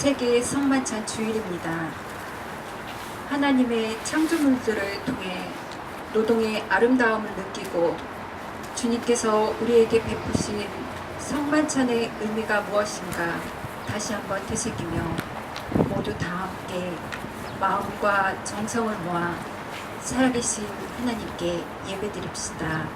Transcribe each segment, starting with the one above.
세계 성만찬 주일입니다. 하나님의 창조물들을 통해 노동의 아름다움을 느끼고 주님께서 우리에게 베푸신 성만찬의 의미가 무엇인가 다시 한번 되새기며 모두 다 함께 마음과 정성을 모아 살아계신 하나님께 예배드립시다.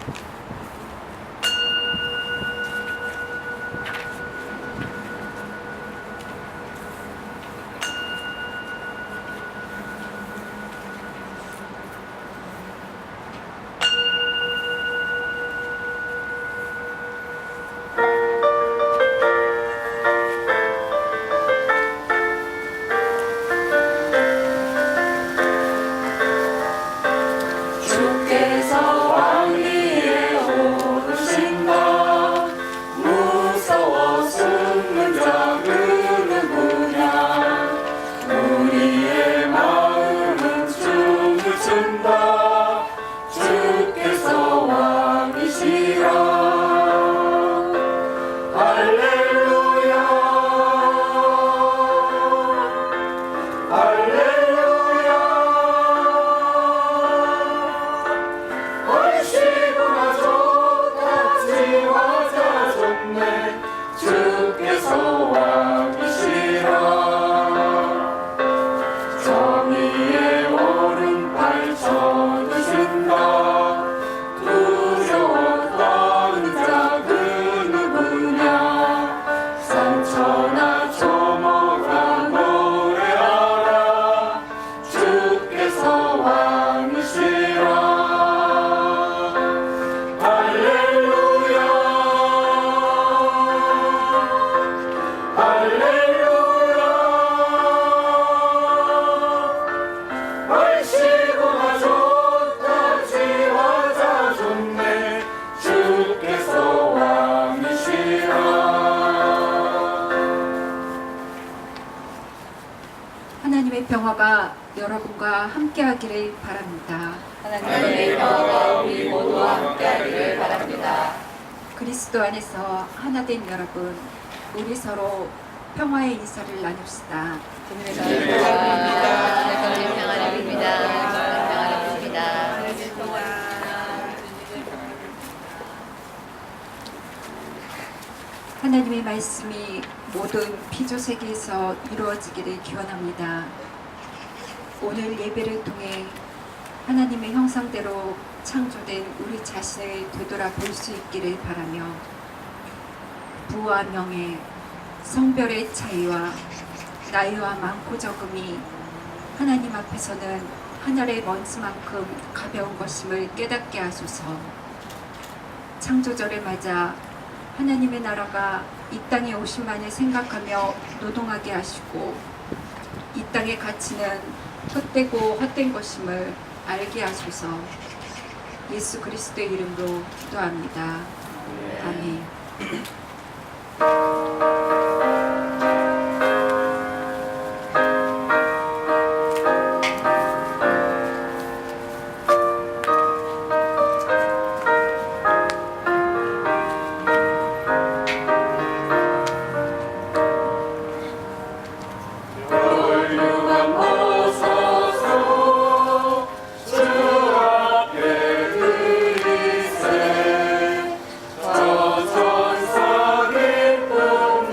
하나님의 평화가 여러분과 함께하기를 바랍니다. 하나님의 평화가 우리 모두와 함께하기를 바랍니다. 그리스도 안에서 하나된 여러분, 우리 서로 평화의 인사를 나눕시다. 주님의 평화입니다. 주님의 평화입니다. 주님의 평화입니다. 하나님의 말씀이 모든 피조 세계에서 이루어지기를 기원합니다. 오늘 예배를 통해 하나님의 형상대로 창조된 우리 자신을 되돌아볼 수 있기를 바라며 부와 명예, 성별의 차이와 나이와 많고 적음이 하나님 앞에서는 하늘의 먼지만큼 가벼운 것임을 깨닫게 하소서. 창조절을 맞아 하나님의 나라가 이 땅에 오신만을 생각하며 노동하게 하시고 이 땅의 가치는 헛되고 헛된 것임을 알게 하소서. 예수 그리스도의 이름으로 기도합니다. 아멘. 저 천사 기쁨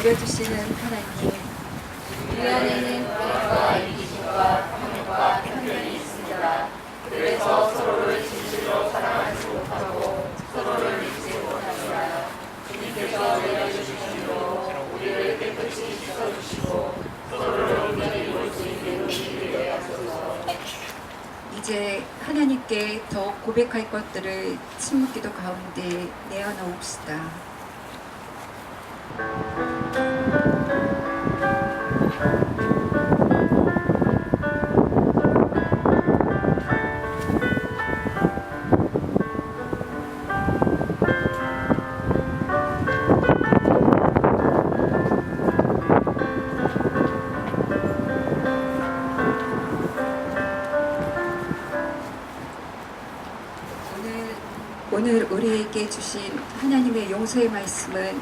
내려주시는 하나님, 우리 안에는 불안과 이기심과 탐욕과 편견이 있습니다. 그래서 서로를 진실로 사랑하지 못하고 서로를 믿지 못합니다. 주님께서 내려주시므로 우리를 깨끗이 씻어주시고 서로를 온전히 볼 수 있는 은혜를 내하소서. 이제 하나님께 더 고백할 것들을 침묵기도 가운데 내어놓읍시다. 오늘 우리에게 주신 하나님의 용서의 말씀은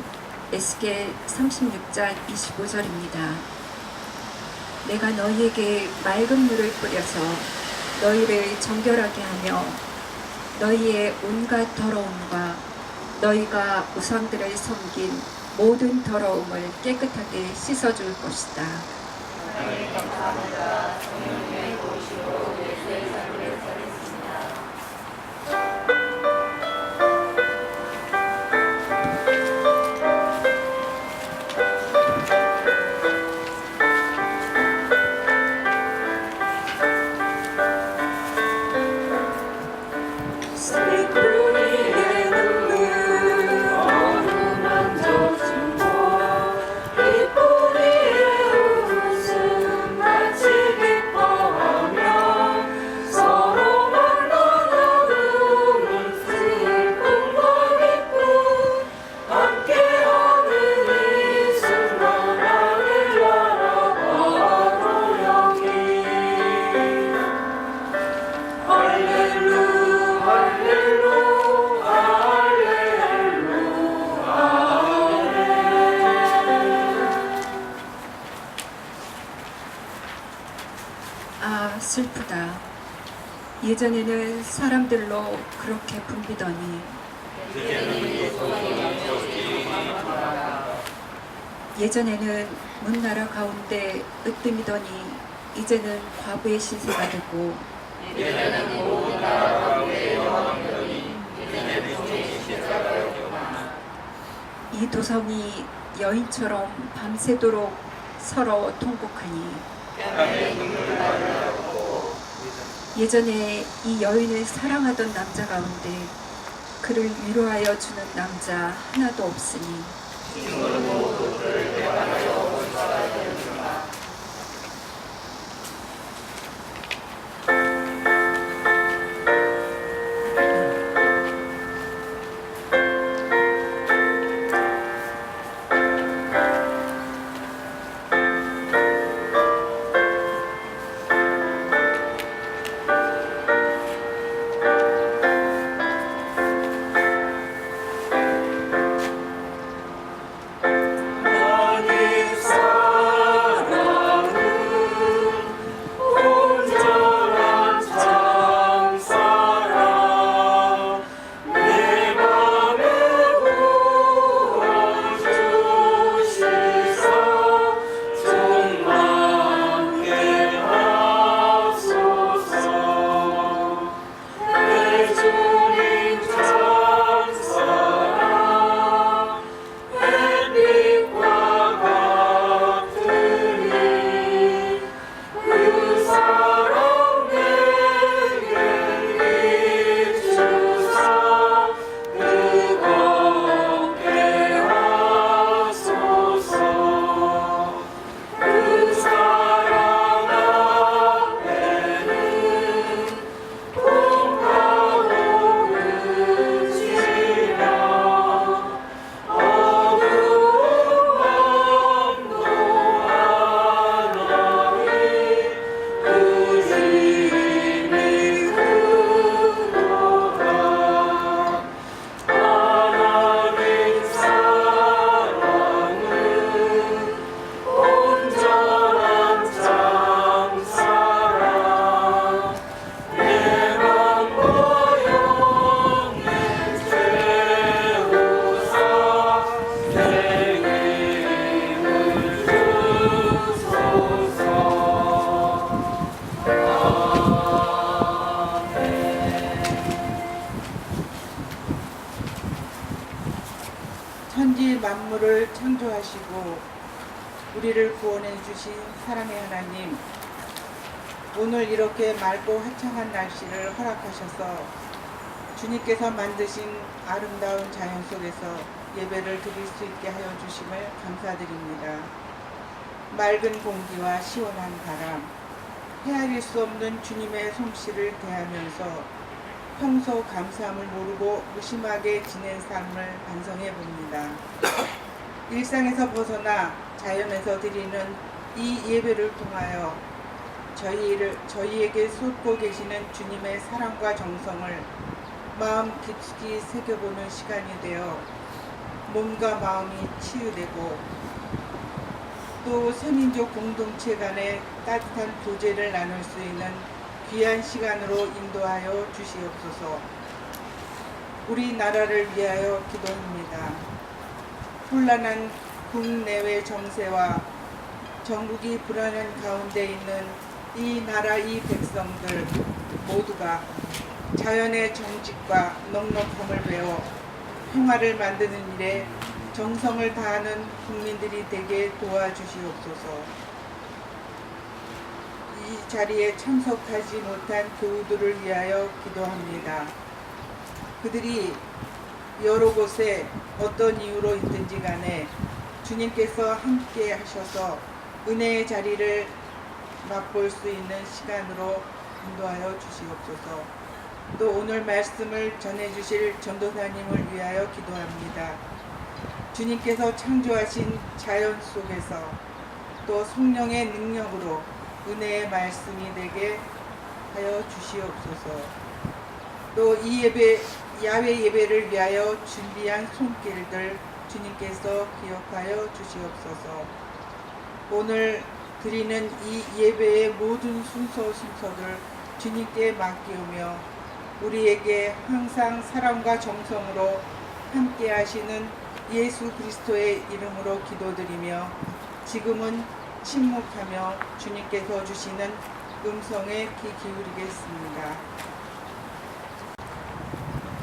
에스겔 36장 25절입니다. 내가 너희에게 맑은 물을 뿌려서 너희를 정결하게 하며 너희의 온갖 더러움과 너희가 우상들을 섬긴 모든 더러움을 깨끗하게 씻어줄 것이다. 하나님 감사합니다. 성령님의 도우시로 예수의 삶을 살겠습니다. 아, 슬프다. 예전에는 사람들로 그렇게 붐비더니 예전에는 문나라 가운데 으뜸이더니 이제는 과부의 신세가 되고 이 도성이 여인처럼 밤새도록 서러 통곡하니 예전에 이 여인을 사랑하던 남자 가운데 그를 위로하여 주는 남자 하나도 없으니 우리를 구원해 주신 사랑의 하나님, 오늘 이렇게 맑고 화창한 날씨를 허락하셔서 주님께서 만드신 아름다운 자연 속에서 예배를 드릴 수 있게 하여 주심을 감사드립니다. 맑은 공기와 시원한 바람, 헤아릴 수 없는 주님의 솜씨를 대하면서 평소 감사함을 모르고 무심하게 지낸 삶을 반성해 봅니다. 일상에서 벗어나 자연에서 드리는 이 예배를 통하여 저희에게 쏟고 계시는 주님의 사랑과 정성을 마음 깊숙이 새겨보는 시간이 되어 몸과 마음이 치유되고 또 서민족 공동체 간의 따뜻한 교제를 나눌 수 있는 귀한 시간으로 인도하여 주시옵소서. 우리나라를 위하여 기도합니다. 혼란한 국내외 정세와 전국이 불안한 가운데 있는 이 나라 이 백성들 모두가 자연의 정직과 넉넉함을 배워 평화를 만드는 일에 정성을 다하는 국민들이 되게 도와주시옵소서. 이 자리에 참석하지 못한 교우들을 위하여 기도합니다. 그들이 여러 곳에 어떤 이유로 있든지 간에 주님께서 함께 하셔서 은혜의 자리를 맛볼 수 있는 시간으로 인도하여 주시옵소서. 또 오늘 말씀을 전해주실 전도사님을 위하여 기도합니다. 주님께서 창조하신 자연 속에서 또 성령의 능력으로 은혜의 말씀이 되게 하여 주시옵소서. 또 이 야외 예배를 위하여 준비한 손길들 주님께서 기억하여 주시옵소서. 오늘 드리는 이 예배의 모든 순서들 주님께 맡기오며 우리에게 항상 사랑과 정성으로 함께 하시는 예수 그리스도의 이름으로 기도드리며 지금은 침묵하며 주님께서 주시는 음성에 귀 기울이겠습니다.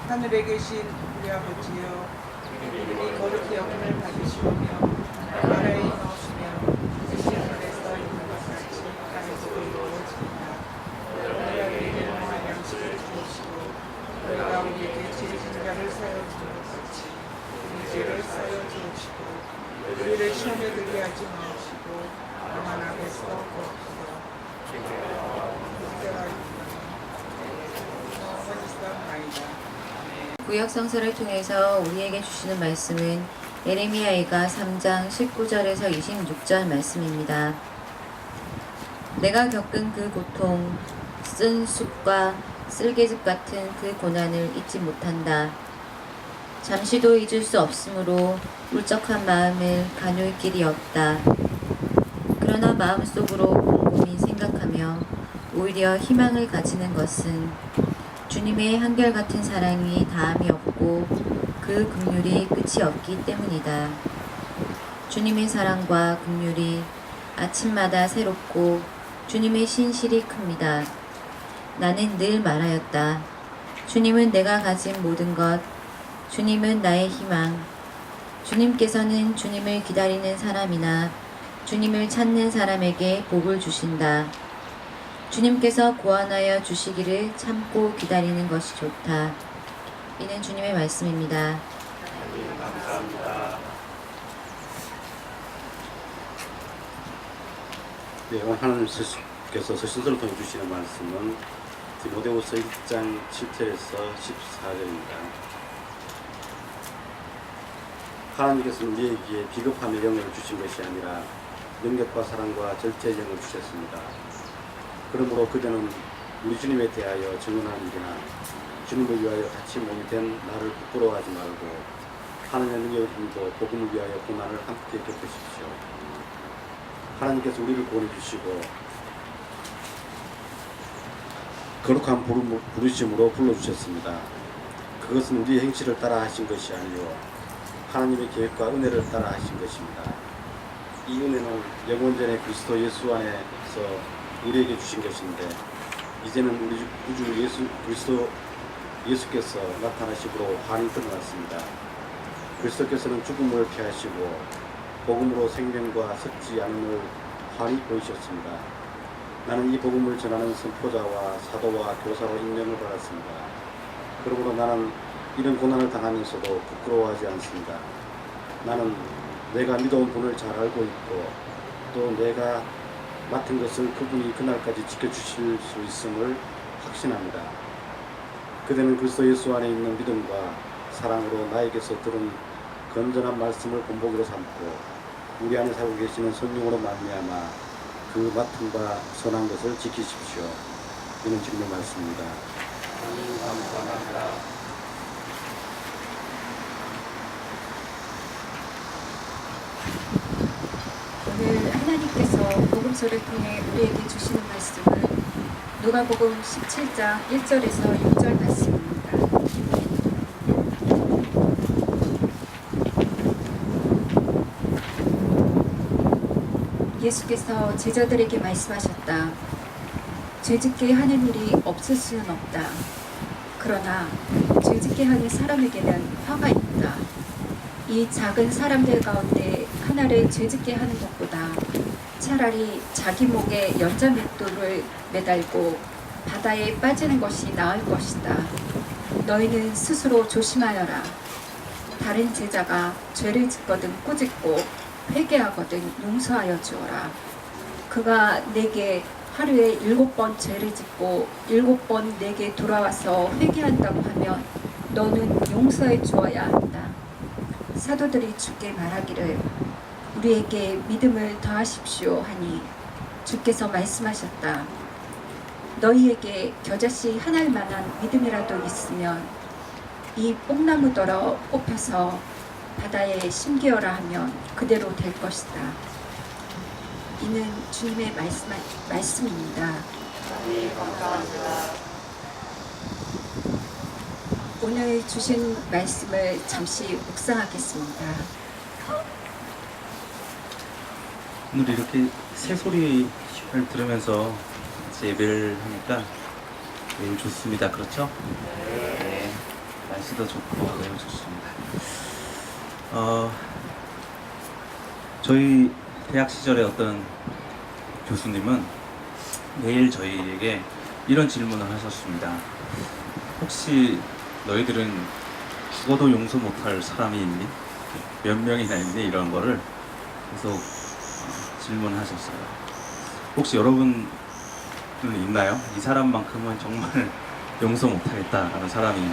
하늘에 계신 우리 아버지여, 우리 거룩히 여김을 받으시오며 나라에 임하시며 하늘에서 있는 것 같이 땅에서도 이루어지리라. 오늘 우리에게 일용할 양식을 주시고 우리가 우리에게 죄 지은 자를 사여 주는 것 같이 우리 죄를 사여 주시고 우리를 시험에 들게 하지 마시고 다만 악에서 구하소서. 때가 있나이다. 구약 성서를 통해서 우리에게 주시는 말씀은 예레미야가 3장 19절에서 26절 말씀입니다. 내가 겪은 그 고통, 쓴 숲과 쓸개즙 같은 그 고난을 잊지 못한다. 잠시도 잊을 수 없으므로 울적한 마음을 가눌 길이 없다. 그러나 마음속으로 곰곰이 생각하며 오히려 희망을 가지는 것은 주님의 한결같은 사랑이 다함이 없고 그 긍휼이 끝이 없기 때문이다. 주님의 사랑과 긍휼이 아침마다 새롭고 주님의 신실이 큽니다. 나는 늘 말하였다. 주님은 내가 가진 모든 것, 주님은 나의 희망. 주님께서는 주님을 기다리는 사람이나 주님을 찾는 사람에게 복을 주신다. 주님께서 구원하여 주시기를 참고 기다리는 것이 좋다. 이는 주님의 말씀입니다. 감사합니다. 네, 오늘 하나님께서 서신서를 통해 주시는 말씀은 디모데후서 1장 7절에서 14절입니다. 하나님께서는 우리에게 비겁함의 영역을 주신 것이 아니라 능력과 사랑과 절제의 영을 주셨습니다. 그러므로 그대는 우리 주님에 대하여 증언하는 일이나 주님을 위하여 같이 몸이 된 나를 부끄러워하지 말고 하나님의 능력을 힘입어 복음을 위하여 고난을 함께 겪으십시오. 하나님께서 우리를 구원해 주시고 거룩한 부르심으로 불러주셨습니다. 그것은 우리의 행실을 따라 하신 것이 아니요 하나님의 계획과 은혜를 따라 하신 것입니다. 이 은혜는 영원전에 그리스도 예수 안에서 우리에게 주신 것인데 이제는 우리 구주 그리스도 예수께서 나타나심으로 환히 드러났습니다. 그리스도께서는 죽음을 피하시고 복음으로 생명과 섞지 않음을 환히 보이셨습니다. 나는 이 복음을 전하는 선포자와 사도와 교사로 임명을 받았습니다. 그러므로 나는 이런 고난을 당하면서도 부끄러워하지 않습니다. 나는 내가 믿어온 분을 잘 알고 있고 또 내가 맡은 것을 그분이 그날까지 지켜주실 수 있음을 확신합니다. 그대는 그리스도 예수 안에 있는 믿음과 사랑으로 나에게서 들은 건전한 말씀을 본보기로 삼고 우리 안에 살고 계시는 성령으로 말미암아 그 맡은 바 선한 것을 지키십시오. 이는 주님의 말씀입니다. 오늘 하나님께서 복음서를 통해 우리에게 주시는 말씀은 누가복음 17장 1절에서 6절 말씀입니다. 예수께서 제자들에게 말씀하셨다. 죄짓게 하는 일이 없을 수는 없다. 그러나 죄짓게 하는 사람에게는 화가 있다. 이 작은 사람들 가운데 하나를 죄짓게 하는 것보다 차라리 자기 목에 연자맷돌을 매달고 바다에 빠지는 것이 나을 것이다. 너희는 스스로 조심하여라. 다른 제자가 죄를 짓거든 꾸짖고 회개하거든 용서하여 주어라. 그가 내게 하루에 7번 죄를 짓고 7번 내게 돌아와서 회개한다고 하면 너는 용서해 주어야 한다. 사도들이 주께 말하기를 우리에게 믿음을 더하십시오 하니 주께서 말씀하셨다. 너희에게 겨자씨 하나일 만한 믿음이라도 있으면 이 뽕나무더러 뽑혀서 바다에 심기어라 하면 그대로 될 것이다. 이는 주님의 말씀입니다. 오늘 주신 말씀을 잠시 묵상하겠습니다. 오늘 이렇게 새소리를 들으면서 예배를 하니까 매우 좋습니다. 그렇죠? 네. 날씨도 좋고 매우 좋습니다. 저희 대학 시절에 어떤 교수님은 매일 저희에게 이런 질문을 하셨습니다. 혹시 너희들은 죽어도 용서 못할 사람이 있니? 몇 명이나 있니? 이런 거를 계속 질문하셨어요. 혹시 여러분은 있나요? 이 사람만큼은 정말 용서 못하겠다라는 사람이.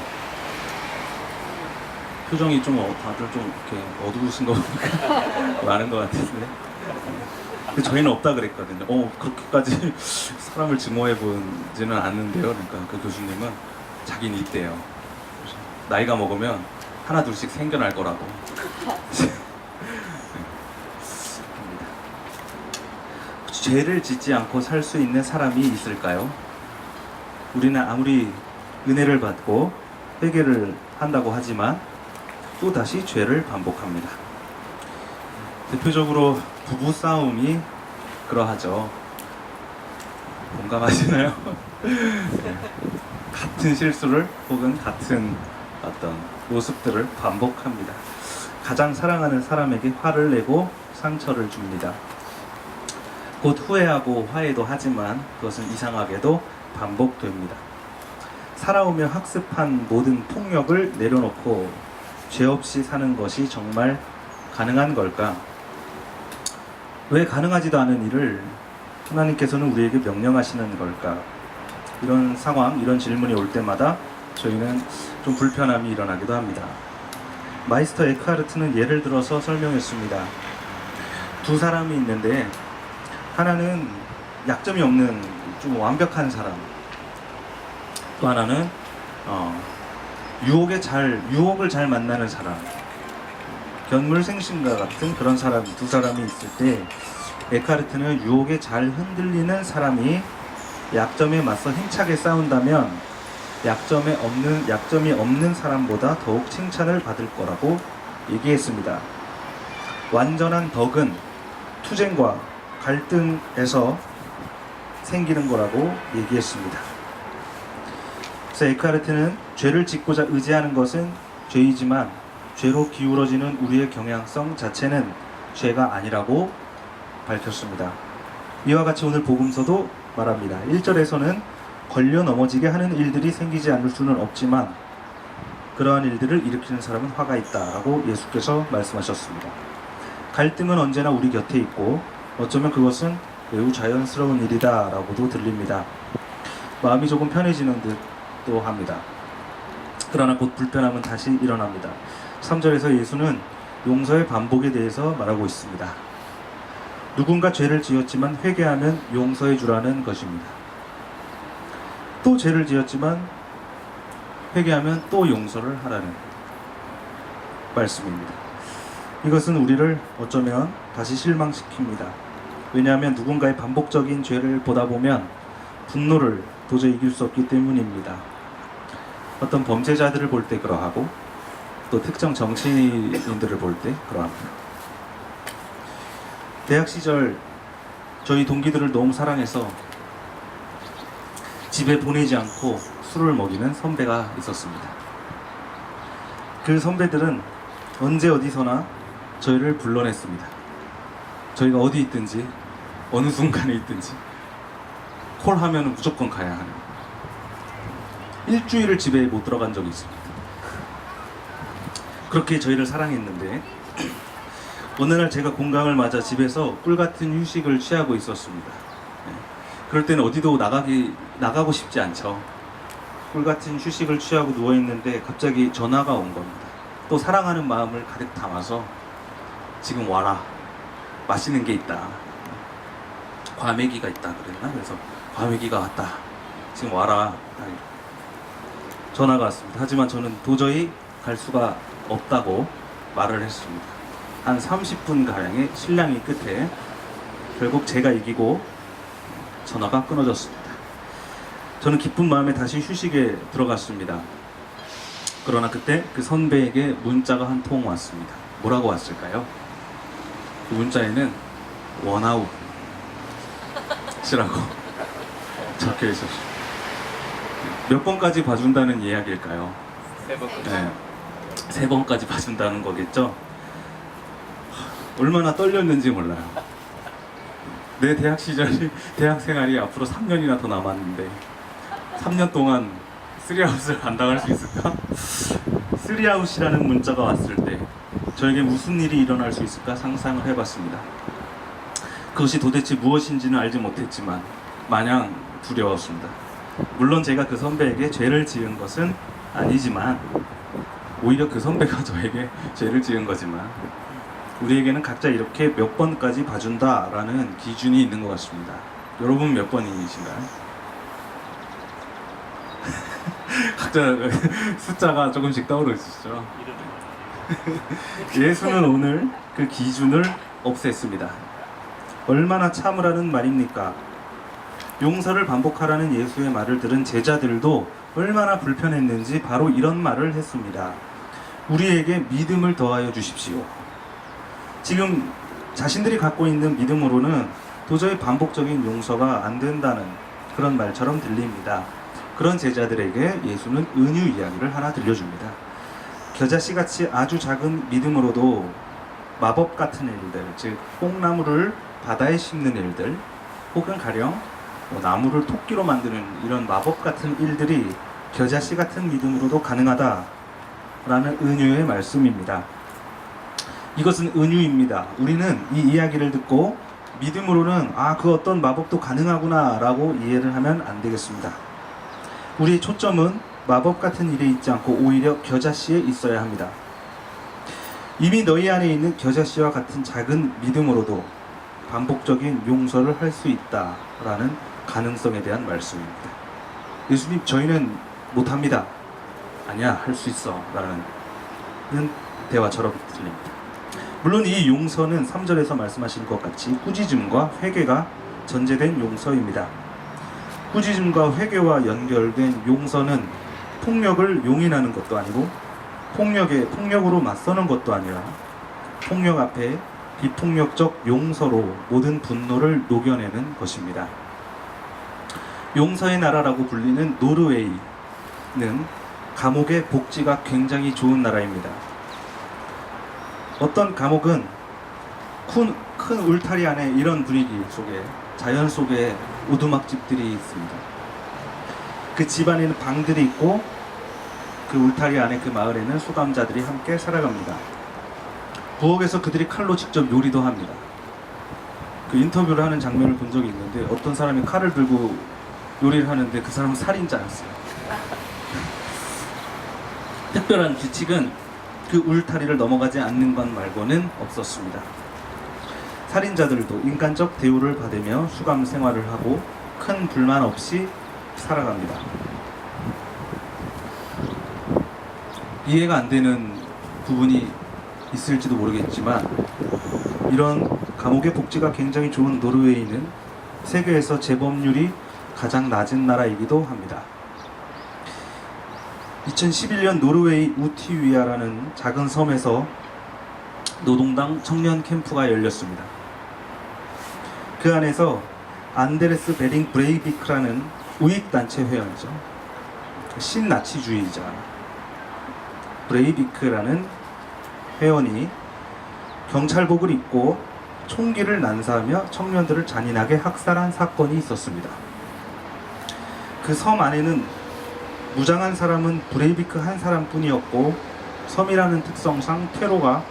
표정이 좀 다들 좀 이렇게 어두우신 거 보니까 많은 것 같은데. 근데 저희는 없다 그랬거든요. 그렇게까지 사람을 증오해 보지는 않는데요. 그러니까 그 교수님은 자기는 있대요. 나이가 먹으면 하나 둘씩 생겨날 거라고. 죄를 짓지 않고 살 수 있는 사람이 있을까요? 우리는 아무리 은혜를 받고 회개를 한다고 하지만 또 다시 죄를 반복합니다. 대표적으로 부부 싸움이 그러하죠. 공감하시나요? 네. 같은 실수를 혹은 같은 어떤 모습들을 반복합니다. 가장 사랑하는 사람에게 화를 내고 상처를 줍니다. 곧 후회하고 화해도 하지만 그것은 이상하게도 반복됩니다. 살아오며 학습한 모든 폭력을 내려놓고 죄 없이 사는 것이 정말 가능한 걸까? 왜 가능하지도 않은 일을 하나님께서는 우리에게 명령하시는 걸까? 이런 상황, 이런 질문이 올 때마다 저희는 좀 불편함이 일어나기도 합니다. 마이스터 에크하르트는 예를 들어서 설명했습니다. 두 사람이 있는데 하나는 약점이 없는 좀 완벽한 사람, 또 하나는 유혹을 잘 만나는 사람, 견물생심과 같은 그런 사람, 두 사람이 있을 때 에크하르트는 유혹에 잘 흔들리는 사람이 약점에 맞서 힘차게 싸운다면 약점이 없는 사람보다 더욱 칭찬을 받을 거라고 얘기했습니다. 완전한 덕은 투쟁과 갈등에서 생기는 거라고 얘기했습니다. 그래서 에크하르트는 죄를 짓고자 의지하는 것은 죄이지만 죄로 기울어지는 우리의 경향성 자체는 죄가 아니라고 밝혔습니다. 이와 같이 오늘 복음서도 말합니다. 1절에서는 걸려 넘어지게 하는 일들이 생기지 않을 수는 없지만 그러한 일들을 일으키는 사람은 화가 있다라고 예수께서 말씀하셨습니다. 갈등은 언제나 우리 곁에 있고 어쩌면 그것은 매우 자연스러운 일이다라고도 들립니다. 마음이 조금 편해지는 듯도 합니다. 그러나 곧 불편함은 다시 일어납니다. 3절에서 예수는 용서의 반복에 대해서 말하고 있습니다. 누군가 죄를 지었지만 회개하면 용서해 주라는 것입니다. 또 죄를 지었지만 회개하면 또 용서를 하라는 말씀입니다. 이것은 우리를 어쩌면 다시 실망시킵니다. 왜냐하면 누군가의 반복적인 죄를 보다 보면 분노를 도저히 이길 수 없기 때문입니다. 어떤 범죄자들을 볼 때 그러하고 또 특정 정치인들을 볼 때 그러합니다. 대학 시절 저희 동기들을 너무 사랑해서 집에 보내지 않고 술을 먹이는 선배가 있었습니다. 그 선배들은 언제 어디서나 저희를 불러냈습니다. 저희가 어디 있든지 어느 순간에 있든지 콜하면 무조건 가야 하는, 일주일을 집에 못 들어간 적이 있습니다. 그렇게 저희를 사랑했는데 어느 날 제가 공강을 맞아 집에서 꿀같은 휴식을 취하고 있었습니다. 그럴 때는 어디도 나가고 싶지 않죠. 꿀같은 휴식을 취하고 누워있는데 갑자기 전화가 온 겁니다. 또 사랑하는 마음을 가득 담아서 지금 와라, 맛있는 게 있다, 과메기가 있다 그랬나? 그래서 과메기가 왔다, 지금 와라, 전화가 왔습니다. 하지만 저는 도저히 갈 수가 없다고 말을 했습니다. 한 30분가량의 실랑이 끝에 결국 제가 이기고 전화가 끊어졌습니다. 저는 기쁜 마음에 다시 휴식에 들어갔습니다. 그러나 그때 그 선배에게 문자가 한 통 왔습니다. 뭐라고 왔을까요? 그 문자에는 원아웃이라고 적혀 있었습니다. 몇 번까지 봐준다는 이야기일까요? 네, 3번까지 봐준다는 거겠죠? 얼마나 떨렸는지 몰라요. 내 대학 시절이, 대학 생활이 앞으로 3년이나 더 남았는데 3년 동안 3아웃을 안 당할 수 있을까? 3아웃이라는 문자가 왔을 때 저에게 무슨 일이 일어날 수 있을까 상상을 해봤습니다. 그것이 도대체 무엇인지는 알지 못했지만 마냥 두려웠습니다. 물론 제가 그 선배에게 죄를 지은 것은 아니지만 오히려 그 선배가 저에게 죄를 지은 거지만 우리에게는 각자 이렇게 몇 번까지 봐준다라는 기준이 있는 것 같습니다. 여러분 몇 번이신가요? 각자 숫자가 조금씩 떠오르시죠? 예수는 오늘 그 기준을 없앴습니다. 얼마나 참으라는 말입니까? 용서를 반복하라는 예수의 말을 들은 제자들도 얼마나 불편했는지 바로 이런 말을 했습니다. 우리에게 믿음을 더하여 주십시오. 지금 자신들이 갖고 있는 믿음으로는 도저히 반복적인 용서가 안 된다는 그런 말처럼 들립니다. 그런 제자들에게 예수는 은유 이야기를 하나 들려줍니다. 겨자씨같이 아주 작은 믿음으로도 마법 같은 일들, 즉 뽕나무를 바다에 심는 일들, 혹은 가령 나무를 토끼로 만드는 이런 마법 같은 일들이 겨자씨 같은 믿음으로도 가능하다라는 은유의 말씀입니다. 이것은 은유입니다. 우리는 이 이야기를 듣고 믿음으로는 그 어떤 마법도 가능하구나 라고 이해를 하면 안 되겠습니다. 우리의 초점은 마법 같은 일에 있지 않고 오히려 겨자씨에 있어야 합니다. 이미 너희 안에 있는 겨자씨와 같은 작은 믿음으로도 반복적인 용서를 할 수 있다라는 가능성에 대한 말씀입니다. 예수님, 저희는 못합니다. 아니야, 할 수 있어 라는 대화처럼 들립니다. 물론 이 용서는 3절에서 말씀하신 것 같이 꾸짖음과 회개가 전제된 용서입니다. 꾸짖음과 회개와 연결된 용서는 폭력을 용인하는 것도 아니고 폭력으로 맞서는 것도 아니라 폭력 앞에 비폭력적 용서로 모든 분노를 녹여내는 것입니다. 용서의 나라라고 불리는 노르웨이는 감옥의 복지가 굉장히 좋은 나라입니다. 어떤 감옥은 큰 울타리 안에 이런 분위기 속에 자연 속에 오두막집들이 있습니다. 그 집 안에는 방들이 있고 그 울타리 안에 그 마을에는 수감자들이 함께 살아갑니다. 부엌에서 그들이 칼로 직접 요리도 합니다. 그 인터뷰를 하는 장면을 본 적이 있는데 어떤 사람이 칼을 들고 요리를 하는데 그 사람은 살인자였어요. 특별한 규칙은 그 울타리를 넘어가지 않는 것 말고는 없었습니다. 살인자들도 인간적 대우를 받으며 수감 생활을 하고 큰 불만 없이 살아갑니다. 이해가 안 되는 부분이 있을지도 모르겠지만 이런 감옥의 복지가 굉장히 좋은 노르웨이는 세계에서 재범률이 가장 낮은 나라이기도 합니다. 2011년 노르웨이 우티위아라는 작은 섬에서 노동당 청년 캠프가 열렸습니다. 그 안에서 안데레스 베링 브레이비크라는 우익단체 회원이죠. 신나치주의자 브레이비크라는 회원이 경찰복을 입고 총기를 난사하며 청년들을 잔인하게 학살한 사건이 있었습니다. 그 섬 안에는 무장한 사람은 브레이비크 한 사람뿐이었고 섬이라는 특성상 퇴로가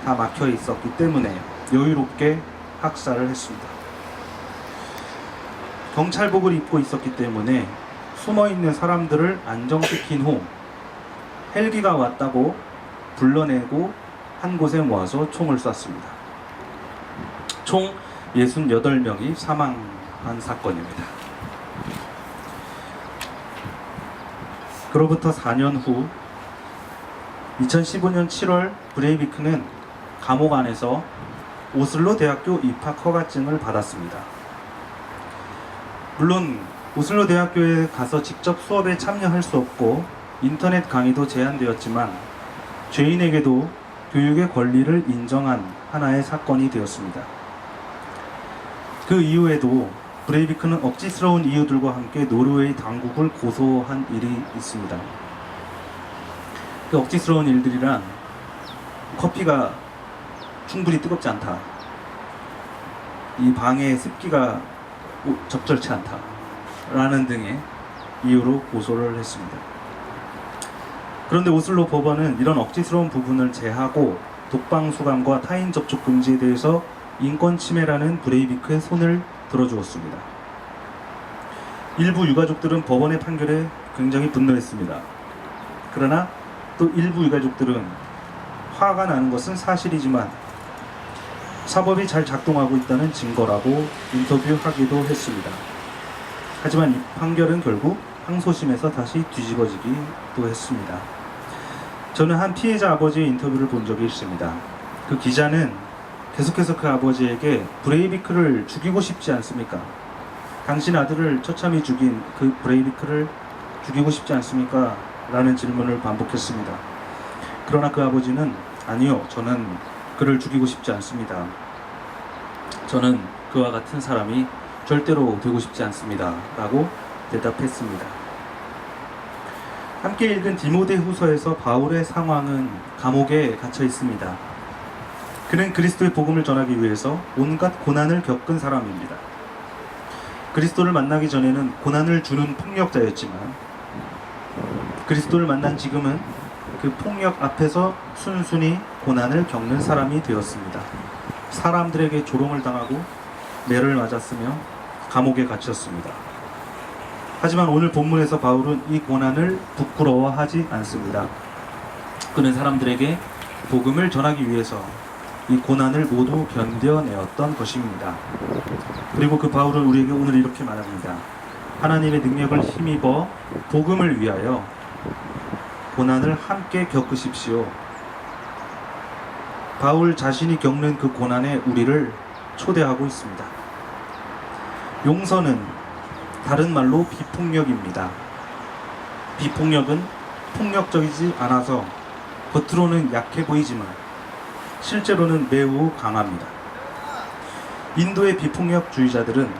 다 막혀 있었기 때문에 여유롭게 학살을 했습니다. 경찰복을 입고 있었기 때문에 숨어있는 사람들을 안정시킨 후 헬기가 왔다고 불러내고 한 곳에 모아서 총을 쐈습니다. 총 68명이 사망한 사건입니다. 그로부터 4년 후 2015년 7월 브레이비크는 감옥 안에서 오슬로 대학교 입학 허가증을 받았습니다. 물론 오슬로 대학교에 가서 직접 수업에 참여할 수 없고 인터넷 강의도 제한되었지만 죄인에게도 교육의 권리를 인정한 하나의 사건이 되었습니다. 그 이후에도 브레이비크는 억지스러운 이유들과 함께 노르웨이 당국을 고소한 일이 있습니다. 그 억지스러운 일들이란 커피가 충분히 뜨겁지 않다, 이 방의 습기가 적절치 않다 라는 등의 이유로 고소를 했습니다. 그런데 오슬로 법원은 이런 억지스러운 부분을 제하고 독방 수감과 타인 접촉 금지에 대해서 인권 침해라는 브레이비크의 손을 들어주었습니다. 일부 유가족들은 법원의 판결에 굉장히 분노했습니다. 그러나 또 일부 유가족들은 화가 나는 것은 사실이지만 사법이 잘 작동하고 있다는 증거라고 인터뷰하기도 했습니다. 하지만 이 판결은 결국 항소심에서 다시 뒤집어지기도 했습니다. 저는 한 피해자 아버지의 인터뷰를 본 적이 있습니다. 그 기자는 계속해서 그 아버지에게 브레이비크를 죽이고 싶지 않습니까? 당신 아들을 처참히 죽인 그 브레이비크를 죽이고 싶지 않습니까? 라는 질문을 반복했습니다. 그러나 그 아버지는 아니요, 저는 그를 죽이고 싶지 않습니다. 저는 그와 같은 사람이 절대로 되고 싶지 않습니다. 라고 대답했습니다. 함께 읽은 디모데후서에서 바울의 상황은 감옥에 갇혀 있습니다. 그는 그리스도의 복음을 전하기 위해서 온갖 고난을 겪은 사람입니다. 그리스도를 만나기 전에는 고난을 주는 폭력자였지만 그리스도를 만난 지금은 그 폭력 앞에서 순순히 고난을 겪는 사람이 되었습니다. 사람들에게 조롱을 당하고 매를 맞았으며 감옥에 갇혔습니다. 하지만 오늘 본문에서 바울은 이 고난을 부끄러워하지 않습니다. 그는 사람들에게 복음을 전하기 위해서 이 고난을 모두 견뎌내었던 것입니다. 그리고 그 바울은 우리에게 오늘 이렇게 말합니다. 하나님의 능력을 힘입어 복음을 위하여 고난을 함께 겪으십시오. 바울 자신이 겪는 그 고난에 우리를 초대하고 있습니다. 용서는 다른 말로 비폭력입니다. 비폭력은 폭력적이지 않아서 겉으로는 약해 보이지만 실제로는 매우 강합니다. 인도의 비폭력주의자들은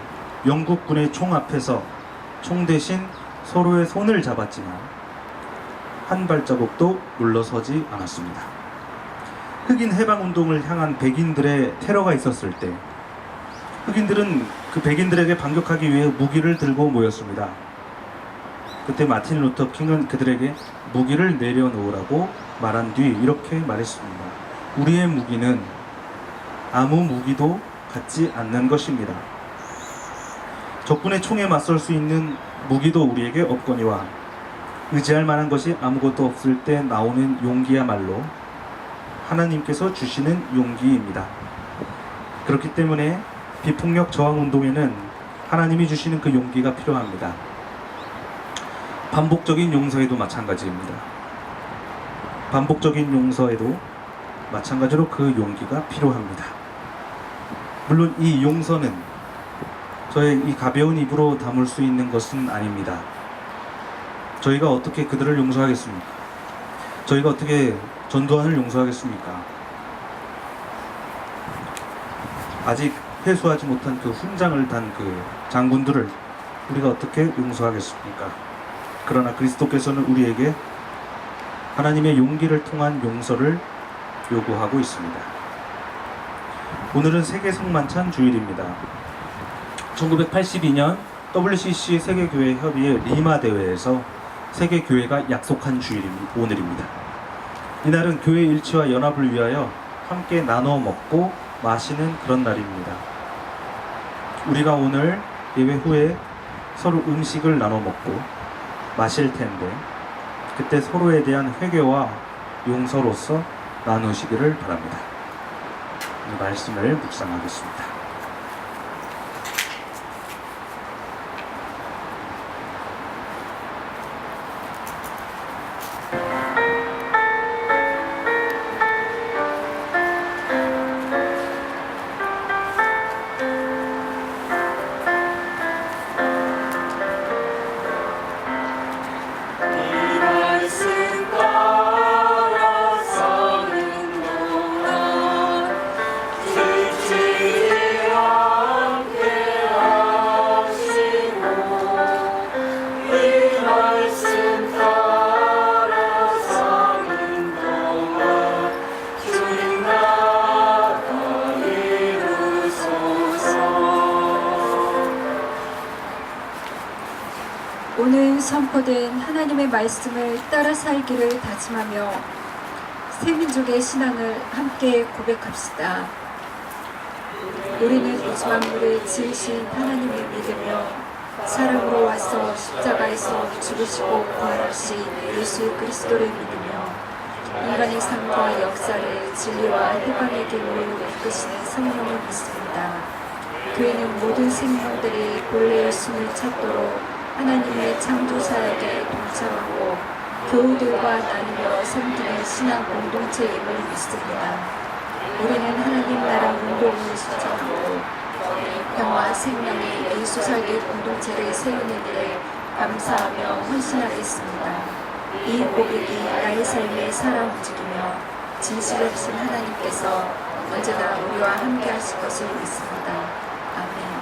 영국군의 총 앞에서 총 대신 서로의 손을 잡았지만 한 발자국도 물러서지 않았습니다. 흑인 해방운동을 향한 백인들의 테러가 있었을 때 흑인들은 그 백인들에게 반격하기 위해 무기를 들고 모였습니다. 그때 마틴 루터 킹은 그들에게 무기를 내려놓으라고 말한 뒤 이렇게 말했습니다. 우리의 무기는 아무 무기도 갖지 않는 것입니다. 적군의 총에 맞설 수 있는 무기도 우리에게 없거니와 의지할 만한 것이 아무것도 없을 때 나오는 용기야말로 하나님께서 주시는 용기입니다. 그렇기 때문에 비폭력 저항 운동에는 하나님이 주시는 그 용기가 필요합니다. 반복적인 용서에도 마찬가지입니다. 반복적인 용서에도 마찬가지로 그 용기가 필요합니다. 물론 이 용서는 저의 이 가벼운 입으로 담을 수 있는 것은 아닙니다. 저희가 어떻게 그들을 용서하겠습니까? 저희가 어떻게 전두환을 용서하겠습니까? 아직 회수하지 못한 그 훈장을 단 그 장군들을 우리가 어떻게 용서하겠습니까? 그러나 그리스도께서는 우리에게 하나님의 용기를 통한 용서를 요구하고 있습니다. 오늘은 세계 성만찬 주일입니다. 1982년 WCC 세계교회 협의회 리마 대회에서 세계교회가 약속한 주일이 오늘입니다. 이날은 교회 일치와 연합을 위하여 함께 나눠 먹고 마시는 그런 날입니다. 우리가 오늘 예배 후에 서로 음식을 나눠 먹고 마실 텐데 그때 서로에 대한 회개와 용서로서 나누시기를 바랍니다. 이 말씀을 묵상하겠습니다. 오늘 선포된 하나님의 말씀을 따라 살기를 다짐하며 새민족의 신앙을 함께 고백합시다. 우리는 우주 만물을 지으신 하나님을 믿으며 사람으로 와서 십자가에서 죽으시고 부활하신 예수 그리스도를 믿으며 인간의 삶과 역사를 진리와 해방의 길로 이끄시는 성령을 믿습니다. 교회는 모든 생명들이 본래의 숨을 찾도록 하나님의 창조사역에 동참하고 교우들과 나누며 섬기는 신앙 공동체임을 믿습니다. 우리는 하나님 나라 운동을 실천하고 평화 생명의 예수 살기 공동체를 세우는 일에 감사하며 헌신하겠습니다. 이 고백이 나의 삶에 살아 움직이며 진실하신 하나님께서 언제나 우리와 함께 하실 것을 믿습니다. 아멘.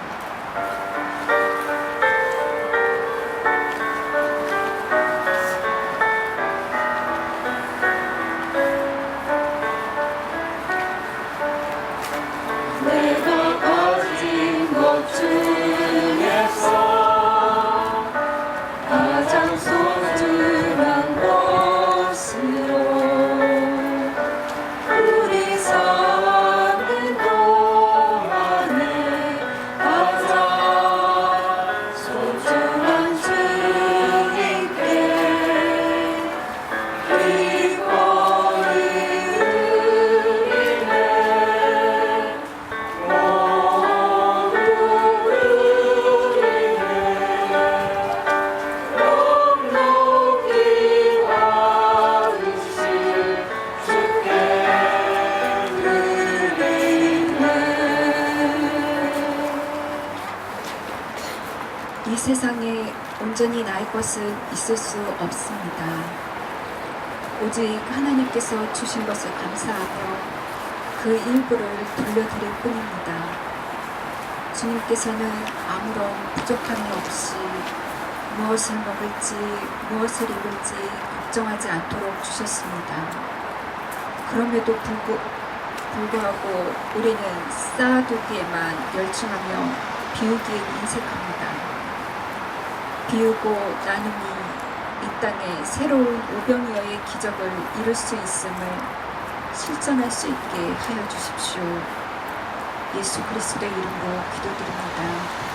이 세상에 온전히 나의 것은 있을 수 없습니다. 오직 하나님께서 주신 것을 감사하며 그 일부를 돌려드릴 뿐입니다. 주님께서는 아무런 부족함이 없이 무엇을 먹을지 무엇을 입을지 걱정하지 않도록 주셨습니다. 그럼에도 불구하고 우리는 쌓아두기에만 열중하며 비우기에 인색합니다. 비우고 나눔이 이 땅에 새로운 오병이어의 기적을 이룰 수 있음을 실천할 수 있게 하여 주십시오. 예수 그리스도의 이름으로 기도드립니다.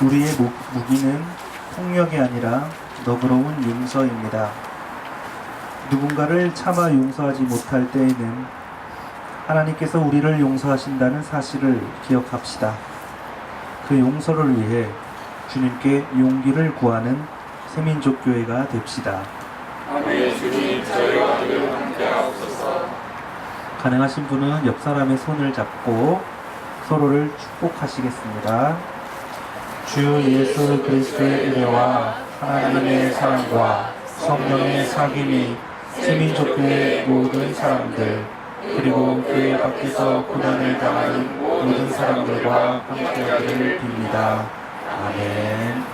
우리의 무기는 폭력이 아니라 너그러운 용서입니다. 누군가를 차마 용서하지 못할 때에는 하나님께서 우리를 용서하신다는 사실을 기억합시다. 그 용서를 위해 주님께 용기를 구하는 새민족교회가 됩시다. 아멘. 주님, 저희와 늘 함께하옵소서. 가능하신 분은 옆 사람의 손을 잡고 서로를 축복하시겠습니다. 주 예수 그리스도의 은혜와 하나님의 사랑과 성령의 사귐이 새민족교회 모든 사람들 그리고 교회 밖에서 고난을 당하는 모든 사람들과 함께하기를 빕니다. 아멘.